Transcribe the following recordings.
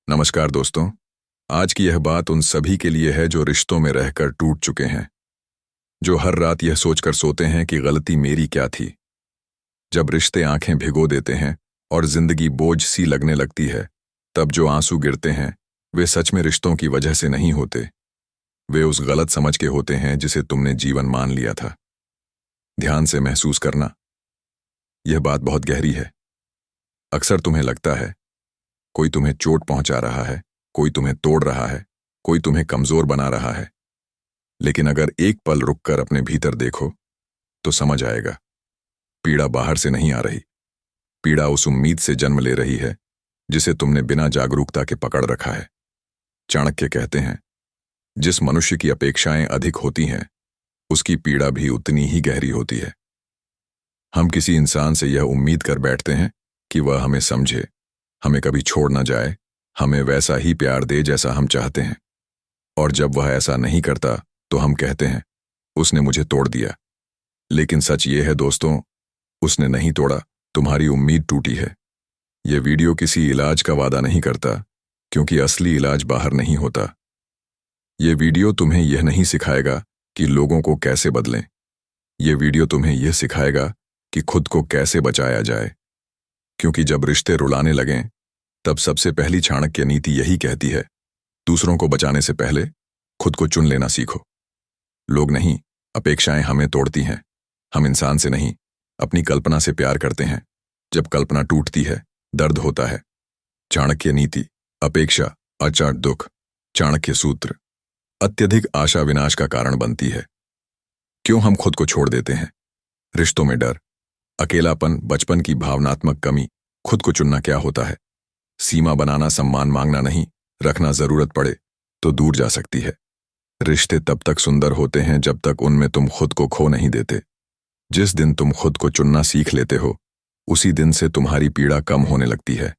नमस्कार दोस्तों। आज की यह बात उन सभी के लिए है जो रिश्तों में रहकर टूट चुके हैं, जो हर रात यह सोचकर सोते हैं कि गलती मेरी क्या थी। जब रिश्ते आंखें भिगो देते हैं और जिंदगी बोझ सी लगने लगती है, तब जो आंसू गिरते हैं वे सच में रिश्तों की वजह से नहीं होते। वे उस गलत समझ के होते हैं जिसे तुमने जीवन मान लिया था। ध्यान से महसूस करना, यह बात बहुत गहरी है। अक्सर तुम्हें लगता है कोई तुम्हें चोट पहुंचा रहा है, कोई तुम्हें तोड़ रहा है, कोई तुम्हें कमजोर बना रहा है। लेकिन अगर एक पल रुककर अपने भीतर देखो तो समझ आएगा, पीड़ा बाहर से नहीं आ रही। पीड़ा उस उम्मीद से जन्म ले रही है जिसे तुमने बिना जागरूकता के पकड़ रखा है। चाणक्य कहते हैं, जिस मनुष्य की अपेक्षाएं अधिक होती हैं उसकी पीड़ा भी उतनी ही गहरी होती है। हम किसी इंसान से यह उम्मीद कर बैठते हैं कि वह हमें समझे, हमें कभी छोड़ ना जाए, हमें वैसा ही प्यार दे जैसा हम चाहते हैं। और जब वह ऐसा नहीं करता तो हम कहते हैं, उसने मुझे तोड़ दिया। लेकिन सच ये है दोस्तों, उसने नहीं तोड़ा, तुम्हारी उम्मीद टूटी है। यह वीडियो किसी इलाज का वादा नहीं करता, क्योंकि असली इलाज बाहर नहीं होता। यह वीडियो तुम्हें यह नहीं सिखाएगा कि लोगों को कैसे बदलें। यह वीडियो तुम्हें यह सिखाएगा कि खुद को कैसे बचाया जाए। क्योंकि जब रिश्ते रुलाने लगें, तब सबसे पहली चाणक्य नीति यही कहती है, दूसरों को बचाने से पहले खुद को चुन लेना सीखो। लोग नहीं, अपेक्षाएं हमें तोड़ती हैं। हम इंसान से नहीं, अपनी कल्पना से प्यार करते हैं। जब कल्पना टूटती है, दर्द होता है। चाणक्य नीति, अपेक्षा अचाट दुख। चाणक्य सूत्र, अत्यधिक आशा विनाश का कारण बनती है। क्यों हम खुद को छोड़ देते हैं? रिश्तों में डर, अकेलापन, बचपन की भावनात्मक कमी। खुद को चुनना क्या होता है? सीमा बनाना, सम्मान मांगना नहीं, रखना जरूरत पड़े तो दूर जा सकती है। रिश्ते तब तक सुंदर होते हैं जब तक उनमें तुम खुद को खो नहीं देते। जिस दिन तुम खुद को चुनना सीख लेते हो, उसी दिन से तुम्हारी पीड़ा कम होने लगती है।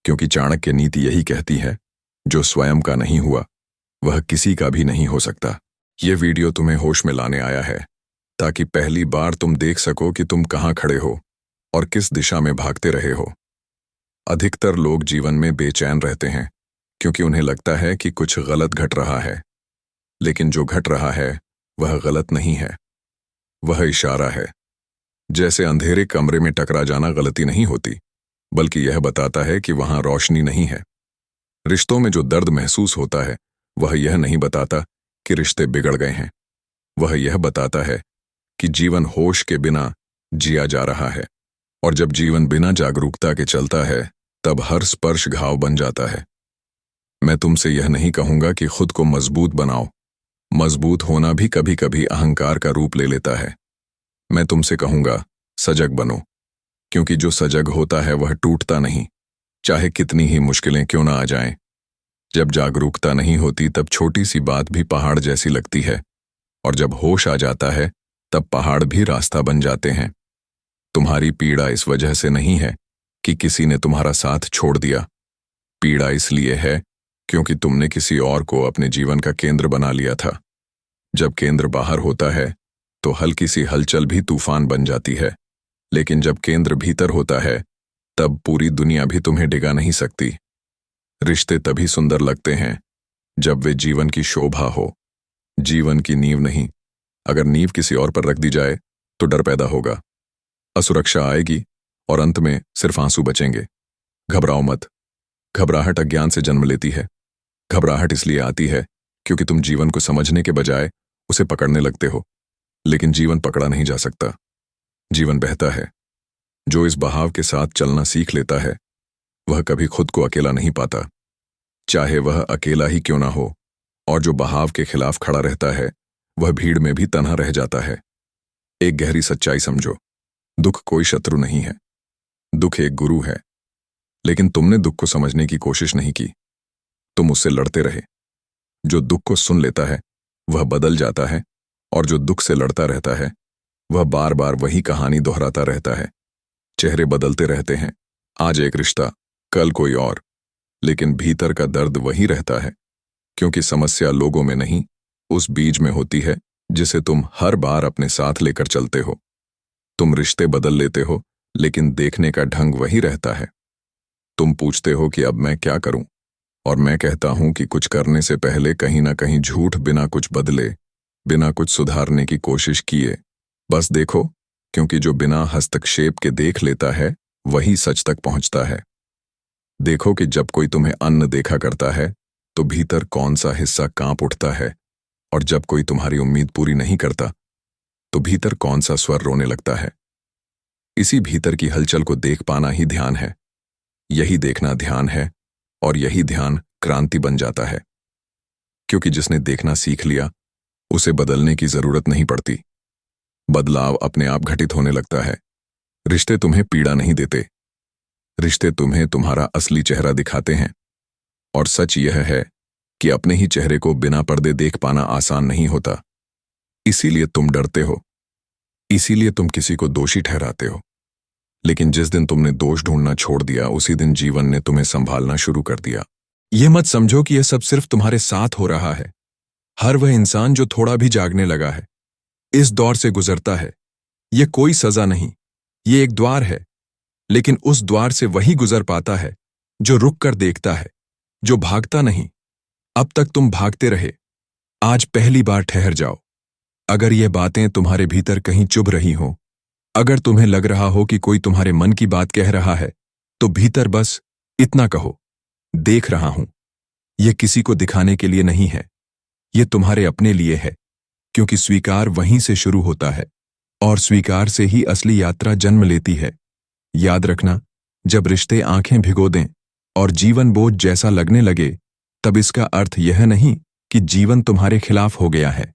क्योंकि चाणक्य नीति यही कहती है, जो स्वयं का नहीं हुआ वह किसी का भी नहीं हो सकता। यह वीडियो तुम्हें होश में लाने आया है ताकि पहली बार तुम देख सको कि तुम कहां खड़े हो और किस दिशा में भागते रहे हो। अधिकतर लोग जीवन में बेचैन रहते हैं क्योंकि उन्हें लगता है कि कुछ गलत घट रहा है। लेकिन जो घट रहा है वह गलत नहीं है, वह इशारा है। जैसे अंधेरे कमरे में टकरा जाना गलती नहीं होती, बल्कि यह बताता है कि वहां रोशनी नहीं है। रिश्तों में जो दर्द महसूस होता है वह यह नहीं बताता कि रिश्ते बिगड़ गए हैं, वह यह बताता है कि जीवन होश के बिना जिया जा रहा है। और जब जीवन बिना जागरूकता के चलता है, तब हर स्पर्श घाव बन जाता है। मैं तुमसे यह नहीं कहूंगा कि खुद को मजबूत बनाओ। मजबूत होना भी कभी कभी अहंकार का रूप ले लेता है। मैं तुमसे कहूंगा, सजग बनो। क्योंकि जो सजग होता है वह टूटता नहीं, चाहे कितनी ही मुश्किलें क्यों ना आ जाएं। जब जागरूकता नहीं होती तब छोटी सी बात भी पहाड़ जैसी लगती है, और जब होश आ जाता है तब पहाड़ भी रास्ता बन जाते हैं। तुम्हारी पीड़ा इस वजह से नहीं है कि किसी ने तुम्हारा साथ छोड़ दिया। पीड़ा इसलिए है क्योंकि तुमने किसी और को अपने जीवन का केंद्र बना लिया था। जब केंद्र बाहर होता है तो हल्की सी हलचल भी तूफान बन जाती है, लेकिन जब केंद्र भीतर होता है तब पूरी दुनिया भी तुम्हें डिगा नहीं सकती। रिश्ते तभी सुंदर लगते हैं जब वे जीवन की शोभा हो, जीवन की नींव नहीं। अगर नींव किसी और पर रख दी जाए तो डर पैदा होगा, असुरक्षा आएगी और अंत में सिर्फ आंसू बचेंगे। घबराओ मत। घबराहट अज्ञान से जन्म लेती है। घबराहट इसलिए आती है क्योंकि तुम जीवन को समझने के बजाय उसे पकड़ने लगते हो। लेकिन जीवन पकड़ा नहीं जा सकता, जीवन बहता है। जो इस बहाव के साथ चलना सीख लेता है वह कभी खुद को अकेला नहीं पाता, चाहे वह अकेला ही क्यों ना हो। और जो बहाव के खिलाफ खड़ा रहता है वह भीड़ में भी तन्हा रह जाता है। एक गहरी सच्चाई समझो, दुख कोई शत्रु नहीं है, दुख एक गुरु है। लेकिन तुमने दुख को समझने की कोशिश नहीं की, तुम उससे लड़ते रहे। जो दुख को सुन लेता है वह बदल जाता है, और जो दुख से लड़ता रहता है वह बार बार वही कहानी दोहराता रहता है। चेहरे बदलते रहते हैं, आज एक रिश्ता, कल कोई और, लेकिन भीतर का दर्द वही रहता है। क्योंकि समस्या लोगों में नहीं, उस बीज में होती है जिसे तुम हर बार अपने साथ लेकर चलते हो। तुम रिश्ते बदल लेते हो, लेकिन देखने का ढंग वही रहता है। तुम पूछते हो कि अब मैं क्या करूं, और मैं कहता हूं कि कुछ करने से पहले कहीं ना कहीं झूठ बिना कुछ बदले, बिना कुछ सुधारने की कोशिश किए बस देखो, क्योंकि जो बिना हस्तक्षेप के देख लेता है वही सच तक पहुंचता है। देखो कि जब कोई तुम्हें अन्न देखा करता है तो भीतर कौन सा हिस्सा कांप उठता है, और जब कोई तुम्हारी उम्मीद पूरी नहीं करता तो भीतर कौन सा स्वर रोने लगता है। इसी भीतर की हलचल को देख पाना ही ध्यान है। यही देखना ध्यान है, और यही ध्यान क्रांति बन जाता है। क्योंकि जिसने देखना सीख लिया उसे बदलने की जरूरत नहीं पड़ती। बदलाव अपने आप घटित होने लगता है। रिश्ते तुम्हें पीड़ा नहीं देते, रिश्ते तुम्हें तुम्हारा असली चेहरा दिखाते हैं। और सच यह है कि अपने ही चेहरे को बिना पर्दे देख पाना आसान नहीं होता। इसीलिए तुम डरते हो, इसीलिए तुम किसी को दोषी ठहराते हो। लेकिन जिस दिन तुमने दोष ढूंढना छोड़ दिया उसी दिन जीवन ने तुम्हें संभालना शुरू कर दिया। यह मत समझो कि यह सब सिर्फ तुम्हारे साथ हो रहा है। हर वह इंसान जो थोड़ा भी जागने लगा है इस दौर से गुजरता है। यह कोई सजा नहीं, ये एक द्वार है। लेकिन उस द्वार से वही गुजर पाता है जो रुक कर देखता है, जो भागता नहीं। अब तक तुम भागते रहे, आज पहली बार ठहर जाओ। अगर ये बातें तुम्हारे भीतर कहीं चुभ रही हों, अगर तुम्हें लग रहा हो कि कोई तुम्हारे मन की बात कह रहा है, तो भीतर बस इतना कहो, देख रहा हूं। यह किसी को दिखाने के लिए नहीं है, यह तुम्हारे अपने लिए है। क्योंकि स्वीकार वहीं से शुरू होता है, और स्वीकार से ही असली यात्रा जन्म लेती है। याद रखना, जब रिश्ते आंखें भिगो दें और जीवन बोझ जैसा लगने लगे, तब इसका अर्थ यह नहीं कि जीवन तुम्हारे खिलाफ हो गया है।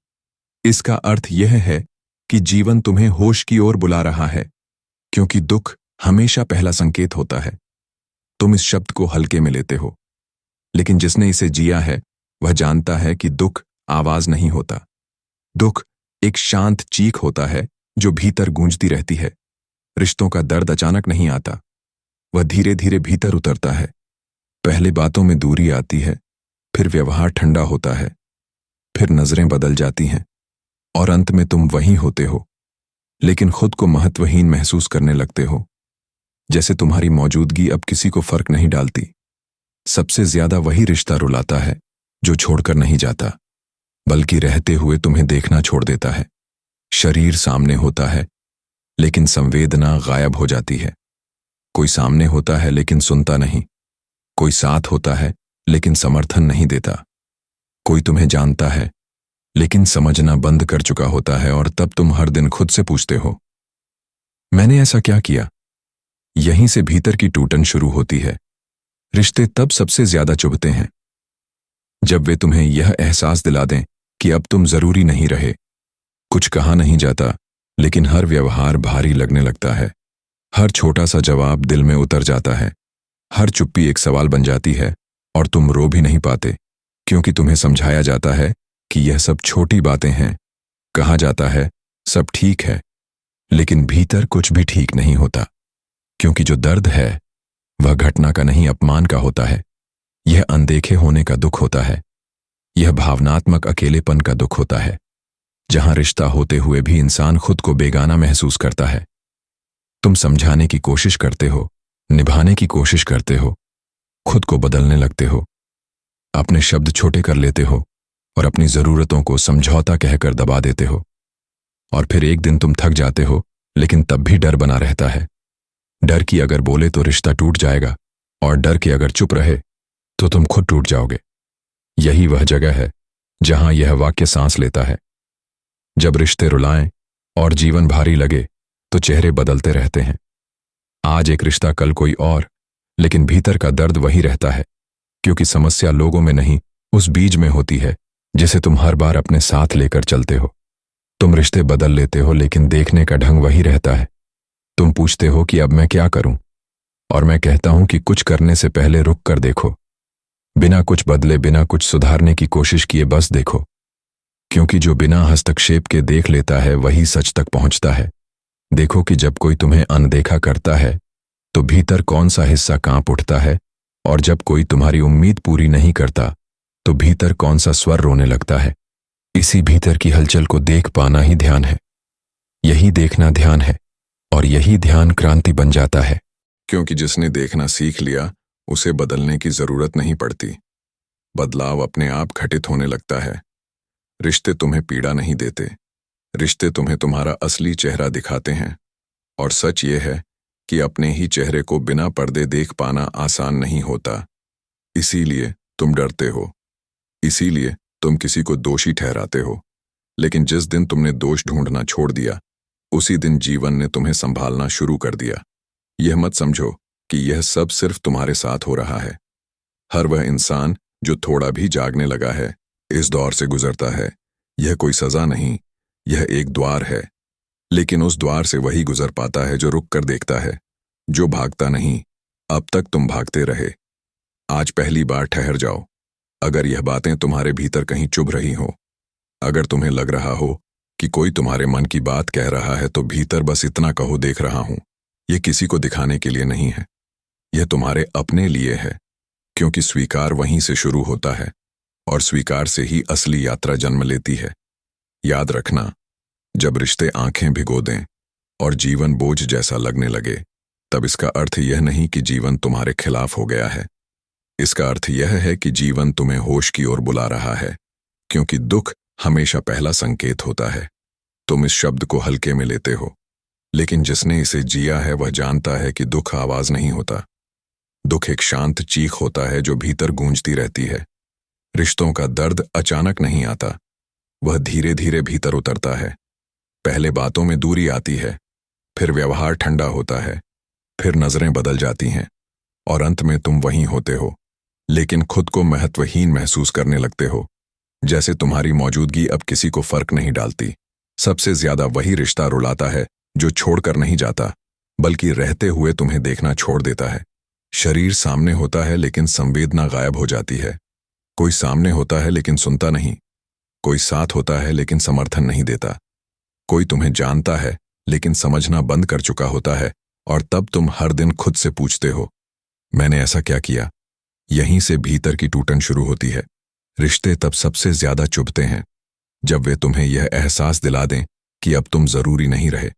इसका अर्थ यह है कि जीवन तुम्हें होश की ओर बुला रहा है। क्योंकि दुख हमेशा पहला संकेत होता है। तुम इस शब्द को हल्के में लेते हो, लेकिन जिसने इसे जिया है वह जानता है कि दुख आवाज नहीं होता। दुख एक शांत चीख होता है जो भीतर गूंजती रहती है। रिश्तों का दर्द अचानक नहीं आता, वह धीरे धीरे भीतर उतरता है। पहले बातों में दूरी आती है, फिर व्यवहार ठंडा होता है, फिर नजरें बदल जाती हैं, और अंत में तुम वहीं होते हो, लेकिन खुद को महत्वहीन महसूस करने लगते हो। जैसे तुम्हारी मौजूदगी अब किसी को फर्क नहीं डालती। सबसे ज्यादा वही रिश्ता रुलाता है जो छोड़कर नहीं जाता, बल्कि रहते हुए तुम्हें देखना छोड़ देता है। शरीर सामने होता है, लेकिन संवेदना गायब हो जाती है। कोई सामने होता है लेकिन सुनता नहीं। कोई साथ होता है लेकिन समर्थन नहीं देता। कोई तुम्हें जानता है लेकिन समझना बंद कर चुका होता है, और तब तुम हर दिन खुद से पूछते हो, मैंने ऐसा क्या किया? यहीं से भीतर की टूटन शुरू होती है। रिश्ते तब सबसे ज्यादा चुभते हैं जब वे तुम्हें यह एहसास दिला दें कि अब तुम जरूरी नहीं रहे। कुछ कहा नहीं जाता, लेकिन हर व्यवहार भारी लगने लगता है। हर छोटा सा जवाब दिल में उतर जाता है। हर चुप्पी एक सवाल बन जाती है, और तुम रो भी नहीं पाते, क्योंकि तुम्हें समझाया जाता है कि यह सब छोटी बातें हैं। कहा जाता है सब ठीक है, लेकिन भीतर कुछ भी ठीक नहीं होता। क्योंकि जो दर्द है वह घटना का नहीं, अपमान का होता है। यह अनदेखे होने का दुख होता है। यह भावनात्मक अकेलेपन का दुख होता है, जहां रिश्ता होते हुए भी इंसान खुद को बेगाना महसूस करता है। तुम समझाने की कोशिश करते हो, निभाने की कोशिश करते हो, खुद को बदलने लगते हो, अपने शब्द छोटे कर लेते हो, और अपनी जरूरतों को समझौता कहकर दबा देते हो। और फिर एक दिन तुम थक जाते हो, लेकिन तब भी डर बना रहता है। डर कि अगर बोले तो रिश्ता टूट जाएगा, और डर कि अगर चुप रहे तो तुम खुद टूट जाओगे। यही वह जगह है जहां यह वाक्य सांस लेता है। जब रिश्ते रुलाएं और जीवन भारी लगे तो चेहरे बदलते रहते हैं। आज एक रिश्ता, कल कोई और, लेकिन भीतर का दर्द वही रहता है। क्योंकि समस्या लोगों में नहीं, उस बीज में होती है जिसे तुम हर बार अपने साथ लेकर चलते हो। तुम रिश्ते बदल लेते हो, लेकिन देखने का ढंग वही रहता है। तुम पूछते हो कि अब मैं क्या करूं, और मैं कहता हूं कि कुछ करने से पहले रुक कर देखो। बिना कुछ बदले, बिना कुछ सुधारने की कोशिश किए बस देखो। क्योंकि जो बिना हस्तक्षेप के देख लेता है वही सच तक पहुंचता है। देखो कि जब कोई तुम्हें अनदेखा करता है तो भीतर कौन सा हिस्सा कांप उठता है, और जब कोई तुम्हारी उम्मीद पूरी नहीं करता तो भीतर कौन सा स्वर रोने लगता है। इसी भीतर की हलचल को देख पाना ही ध्यान है। यही देखना ध्यान है, और यही ध्यान क्रांति बन जाता है। क्योंकि जिसने देखना सीख लिया उसे बदलने की जरूरत नहीं पड़ती। बदलाव अपने आप घटित होने लगता है। रिश्ते तुम्हें पीड़ा नहीं देते, रिश्ते तुम्हें तुम्हारा असली चेहरा दिखाते हैं। और सच ये है कि अपने ही चेहरे को बिना पर्दे देख पाना आसान नहीं होता। इसीलिए तुम डरते हो, इसीलिए तुम किसी को दोषी ठहराते हो। लेकिन जिस दिन तुमने दोष ढूंढना छोड़ दिया, उसी दिन जीवन ने तुम्हें संभालना शुरू कर दिया। यह मत समझो कि यह सब सिर्फ तुम्हारे साथ हो रहा है। हर वह इंसान जो थोड़ा भी जागने लगा है, इस दौर से गुजरता है। यह कोई सजा नहीं, यह एक द्वार है। लेकिन उस द्वार से वही गुजर पाता है जो रुक कर देखता है, जो भागता नहीं। अब तक तुम भागते रहे, आज पहली बार ठहर जाओ। अगर यह बातें तुम्हारे भीतर कहीं चुभ रही हो, अगर तुम्हें लग रहा हो कि कोई तुम्हारे मन की बात कह रहा है, तो भीतर बस इतना कहो, देख रहा हूं। यह किसी को दिखाने के लिए नहीं है, यह तुम्हारे अपने लिए है। क्योंकि स्वीकार वहीं से शुरू होता है और स्वीकार से ही असली यात्रा जन्म लेती है। याद रखना, जब रिश्ते आंखें भिगो दें और जीवन बोझ जैसा लगने लगे, तब इसका अर्थ यह नहीं कि जीवन तुम्हारे खिलाफ हो गया है। इसका अर्थ यह है कि जीवन तुम्हें होश की ओर बुला रहा है। क्योंकि दुख हमेशा पहला संकेत होता है। तुम इस शब्द को हल्के में लेते हो, लेकिन जिसने इसे जिया है वह जानता है कि दुख आवाज नहीं होता। दुख एक शांत चीख होता है जो भीतर गूंजती रहती है। रिश्तों का दर्द अचानक नहीं आता, वह धीरे धीरे भीतर उतरता है। पहले बातों में दूरी आती है, फिर व्यवहार ठंडा होता है, फिर नजरें बदल जाती हैं, और अंत में तुम वहीं होते हो, लेकिन खुद को महत्वहीन महसूस करने लगते हो। जैसे तुम्हारी मौजूदगी अब किसी को फर्क नहीं डालती। सबसे ज्यादा वही रिश्ता रुलाता है जो छोड़कर नहीं जाता, बल्कि रहते हुए तुम्हें देखना छोड़ देता है। शरीर सामने होता है लेकिन संवेदना गायब हो जाती है। कोई सामने होता है लेकिन सुनता नहीं, कोई साथ होता है लेकिन समर्थन नहीं देता, कोई तुम्हें जानता है लेकिन समझना बंद कर चुका होता है। और तब तुम हर दिन खुद से पूछते हो, मैंने ऐसा क्या किया? यहीं से भीतर की टूटन शुरू होती है। रिश्ते तब सबसे ज्यादा चुभते हैं जब वे तुम्हें यह एहसास दिला दें कि अब तुम जरूरी नहीं रहे।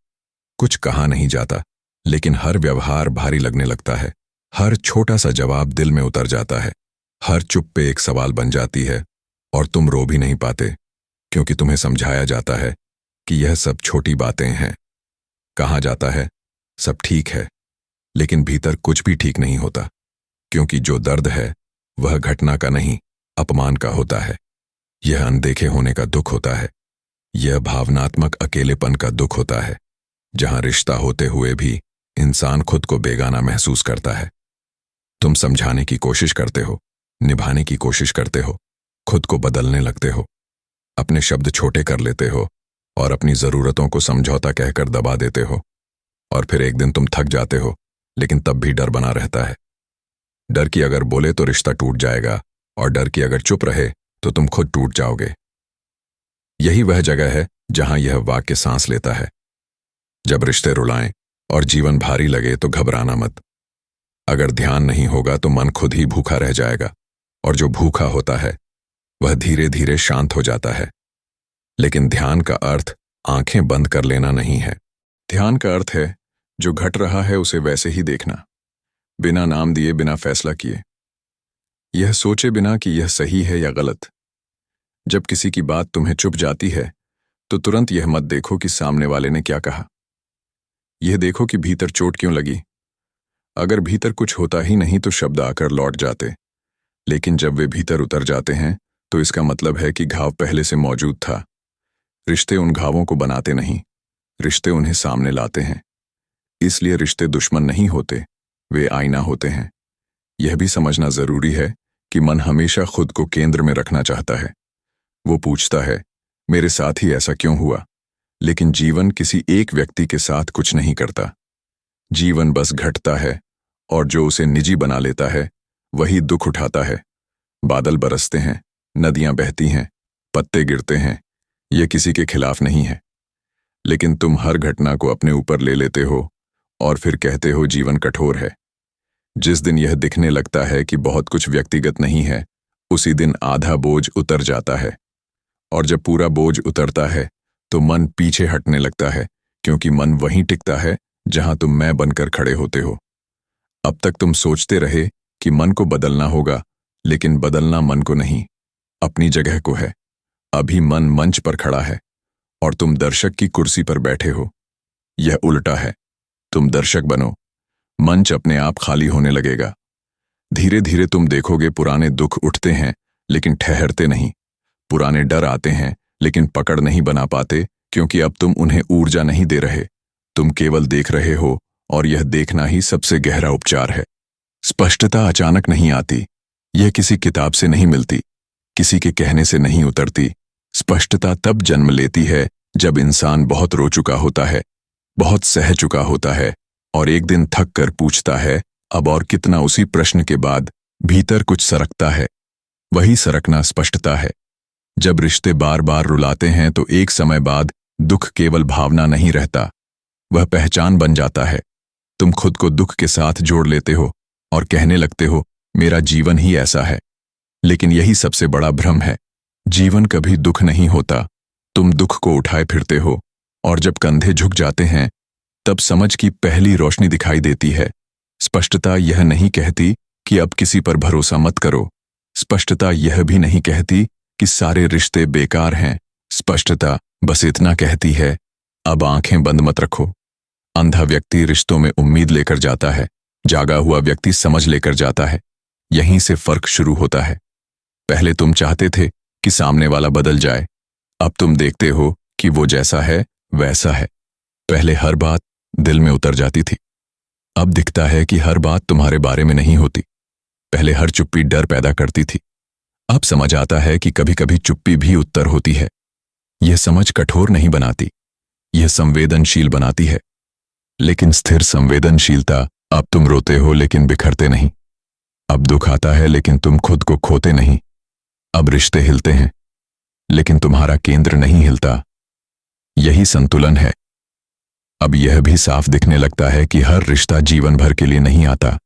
कुछ कहा नहीं जाता, लेकिन हर व्यवहार भारी लगने लगता है। हर छोटा सा जवाब दिल में उतर जाता है। हर चुप पे एक सवाल बन जाती है, और तुम रो भी नहीं पाते, क्योंकि तुम्हें समझाया जाता है कि यह सब छोटी बातें हैं। कहा जाता है सब ठीक है, लेकिन भीतर कुछ भी ठीक नहीं होता। क्योंकि जो दर्द है वह घटना का नहीं, अपमान का होता है। यह अनदेखे होने का दुख होता है। यह भावनात्मक अकेलेपन का दुख होता है, जहां रिश्ता होते हुए भी इंसान खुद को बेगाना महसूस करता है। तुम समझाने की कोशिश करते हो, निभाने की कोशिश करते हो, खुद को बदलने लगते हो, अपने शब्द छोटे कर लेते हो और अपनी जरूरतों को समझौता कहकर दबा देते हो। और फिर एक दिन तुम थक जाते हो, लेकिन तब भी डर बना रहता है। डर कि अगर बोले तो रिश्ता टूट जाएगा, और डर कि अगर चुप रहे तो तुम खुद टूट जाओगे। यही वह जगह है जहां यह वाक्य सांस लेता है। जब रिश्ते रुलाएं और जीवन भारी लगे तो घबराना मत। अगर ध्यान नहीं होगा तो मन खुद ही भूखा रह जाएगा, और जो भूखा होता है वह धीरे धीरे शांत हो जाता है। लेकिन ध्यान का अर्थ आंखें बंद कर लेना नहीं है। ध्यान का अर्थ है जो घट रहा है उसे वैसे ही देखना, बिना नाम दिए, बिना फैसला किए, यह सोचे बिना कि यह सही है या गलत। जब किसी की बात तुम्हें चुभ जाती है तो तुरंत यह मत देखो कि सामने वाले ने क्या कहा, यह देखो कि भीतर चोट क्यों लगी। अगर भीतर कुछ होता ही नहीं तो शब्द आकर लौट जाते, लेकिन जब वे भीतर उतर जाते हैं तो इसका मतलब है कि घाव पहले से मौजूद था। रिश्ते उन घावों को बनाते नहीं, रिश्ते उन्हें सामने लाते हैं। इसलिए रिश्ते दुश्मन नहीं होते, वे आईना होते हैं। यह भी समझना जरूरी है कि मन हमेशा खुद को केंद्र में रखना चाहता है। वो पूछता है, मेरे साथ ही ऐसा क्यों हुआ? लेकिन जीवन किसी एक व्यक्ति के साथ कुछ नहीं करता। जीवन बस घटता है, और जो उसे निजी बना लेता है वही दुख उठाता है। बादल बरसते हैं, नदियां बहती हैं, पत्ते गिरते हैं, यह किसी के खिलाफ नहीं है। लेकिन तुम हर घटना को अपने ऊपर ले लेते हो और फिर कहते हो जीवन कठोर है। जिस दिन यह दिखने लगता है कि बहुत कुछ व्यक्तिगत नहीं है, उसी दिन आधा बोझ उतर जाता है। और जब पूरा बोझ उतरता है तो मन पीछे हटने लगता है, क्योंकि मन वहीं टिकता है जहां तुम मैं बनकर खड़े होते हो। अब तक तुम सोचते रहे कि मन को बदलना होगा, लेकिन बदलना मन को नहीं, अपनी जगह को है। अभी मन मंच पर खड़ा है और तुम दर्शक की कुर्सी पर बैठे हो। यह उल्टा है, तुम दर्शक बनो, मंच अपने आप खाली होने लगेगा। धीरे धीरे तुम देखोगे पुराने दुख उठते हैं लेकिन ठहरते नहीं, पुराने डर आते हैं लेकिन पकड़ नहीं बना पाते, क्योंकि अब तुम उन्हें ऊर्जा नहीं दे रहे, तुम केवल देख रहे हो। और यह देखना ही सबसे गहरा उपचार है। स्पष्टता अचानक नहीं आती, यह किसी किताब से नहीं मिलती, किसी के कहने से नहीं उतरती। स्पष्टता तब जन्म लेती है जब इंसान बहुत रो चुका होता है, बहुत सह चुका होता है और एक दिन थक कर पूछता है अब और कितना। उसी प्रश्न के बाद भीतर कुछ सरकता है, वही सरकना स्पष्टता है। जब रिश्ते बार बार रुलाते हैं तो एक समय बाद दुख केवल भावना नहीं रहता, वह पहचान बन जाता है। तुम खुद को दुख के साथ जोड़ लेते हो और कहने लगते हो मेरा जीवन ही ऐसा है। लेकिन यही सबसे बड़ा भ्रम है, जीवन कभी दुख नहीं होता, तुम दुख को उठाए फिरते हो। और जब कंधे झुक जाते हैं तब समझ की पहली रोशनी दिखाई देती है। स्पष्टता यह नहीं कहती कि अब किसी पर भरोसा मत करो, स्पष्टता यह भी नहीं कहती कि सारे रिश्ते बेकार हैं। स्पष्टता बस इतना कहती है अब आंखें बंद मत रखो। अंधा व्यक्ति रिश्तों में उम्मीद लेकर जाता है, जागा हुआ व्यक्ति समझ लेकर जाता है। यहीं से फर्क शुरू होता है। पहले तुम चाहते थे कि सामने वाला बदल जाए, अब तुम देखते हो कि वो जैसा है वैसा है। पहले हर बात दिल में उतर जाती थी, अब दिखता है कि हर बात तुम्हारे बारे में नहीं होती। पहले हर चुप्पी डर पैदा करती थी, अब समझ आता है कि कभी कभी चुप्पी भी उत्तर होती है। यह समझ कठोर नहीं बनाती, यह संवेदनशील बनाती है। लेकिन स्थिर संवेदनशीलता, अब तुम रोते हो लेकिन बिखरते नहीं, अब दुख आता है लेकिन तुम खुद को खोते नहीं, अब रिश्ते हिलते हैं लेकिन तुम्हारा केंद्र नहीं हिलता। यही संतुलन है। अब यह भी साफ दिखने लगता है कि हर रिश्ता जीवन भर के लिए नहीं आता।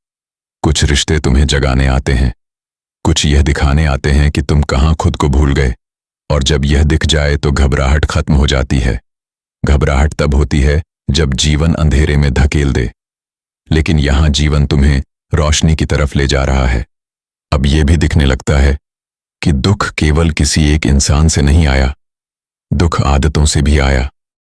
कुछ रिश्ते तुम्हें जगाने आते हैं, कुछ यह दिखाने आते हैं कि तुम कहाँ खुद को भूल गए। और जब यह दिख जाए तो घबराहट खत्म हो जाती है। घबराहट तब होती है जब जीवन अंधेरे में धकेल दे, लेकिन यहां जीवन तुम्हें रोशनी की तरफ ले जा रहा है। अब यह भी दिखने लगता है कि दुख केवल किसी एक इंसान से नहीं आया, दुख आदतों से भी आया।